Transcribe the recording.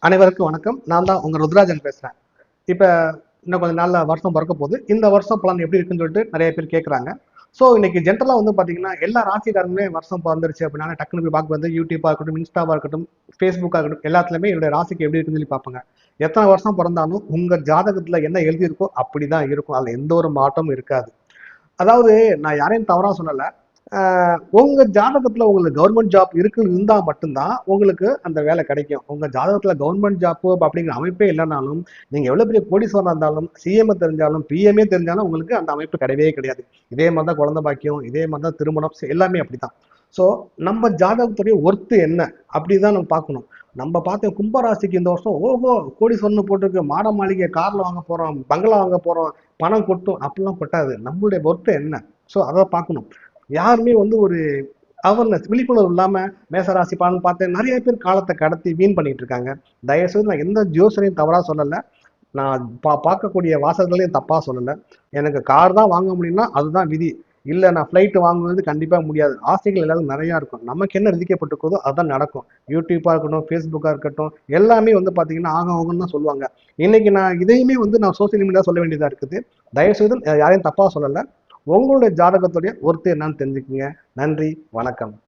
அனைவருக்கும் வணக்கம். நான் தான் உங்க ருத்ராஜன் பேசுறேன். இப்ப இன்னும் கொஞ்ச நாள்ல வருஷம் பொறக்க போகுது. இந்த வருஷம் பலன் எப்படி இருக்குன்னு சொல்லிட்டு நிறைய பேர் கேட்கறாங்க. ஸோ இன்னைக்கு ஜென்ரலா வந்து பாத்தீங்கன்னா, எல்லா ராசிக்காரங்களுமே வருஷம் பொறந்துருச்சு அப்படின்னா டக்குனு போய் பார்க்க வந்து யூடியூபா இருக்கட்டும், இன்ஸ்டாவா இருக்கட்டும், ஃபேஸ்புக்கா இருக்கட்டும், எல்லாத்துலயுமே என்னுடைய ராசிக்கு எப்படி இருக்குன்னு சொல்லி பார்ப்பாங்க. எத்தனை வருஷம் பொறந்தாலும் உங்க ஜாதகத்துல என்ன எழுதியிருக்கோ அப்படிதான் இருக்கும். அதுல எந்த ஒரு மாற்றமும் இருக்காது. அதாவது நான் யாரையும் தவறா சொல்லல. உங்க ஜாதகத்துல உங்களுக்கு கவர்மெண்ட் ஜாப் இருக்குன்னு இருந்தா மட்டும்தான் உங்களுக்கு அந்த வேலை கிடைக்கும். உங்க ஜாதகத்துல கவர்மெண்ட் ஜாப் அப்படிங்கிற அமைப்பே இல்லைனாலும், நீங்க எவ்வளவு பெரிய கோடீஸ்வரனா இருந்தாலும், சிஎம் தெரிஞ்சாலும், பிஎம்ஏ தெரிஞ்சாலும் உங்களுக்கு அந்த அமைப்பு கிடையவே கிடையாது. இதே மாதிரி தான் குழந்தை பாக்கியம், இதே மாதிரி தான் திருமணம், எல்லாமே அப்படித்தான். ஸோ நம்ம ஜாதகத்துடைய ஒர்த்து என்ன அப்படிதான் நம்ம பார்க்கணும். நம்ம பார்த்த கும்பராசிக்கு இந்த வருஷம் ஓஹோ கோடீஸ்வரன் போட்டிருக்கு, மாட மாளிகை கார்ல வாங்க போறோம், பங்களா வாங்க போறோம், பணம் கொட்டும் அப்படிலாம் கொட்டாது. நம்மளுடைய ஒர்த்து என்ன? ஸோ அதை பார்க்கணும். யாருமே வந்து ஒரு அவேர்னஸ் விழிப்புணர்வு இல்லாம மேசராசி பலன் பார்த்து நிறைய பேர் காலத்தை கடத்தி வீண் பண்ணிட்டு இருக்காங்க. தயவுசெய்து நான் எந்த ஜோசரையும் தவறா சொல்லல. நான் பார்க்கக்கூடிய வாசகர்களையும் தப்பா சொல்லல. எனக்கு கார் தான் வாங்க முடியும்னா அதுதான் விதி. இல்ல நான் ஃபிளைட் வாங்குவது கண்டிப்பா முடியாது. ஆசைகள் எல்லாரும் நிறைய இருக்கும். நமக்கு என்ன விதிக்கப்பட்டிருக்கோ அதுதான் நடக்கும். யூடியூப்பா இருக்கட்டும், ஃபேஸ்புக்கா இருக்கட்டும், எல்லாமே வந்து பாத்தீங்கன்னா ஆகும்னு தான் சொல்லுவாங்க. இன்னைக்கு நான் இதையுமே வந்து நான் சோசியல் மீடியா சொல்ல வேண்டியதா இருக்குது. தயவுசெய்து யாரையும் தப்பா சொல்லல. உங்களுடைய ஜாதகத்துடைய ஒர்த்து என்னன்னு தெரிஞ்சுக்கங்க. நன்றி, வணக்கம்.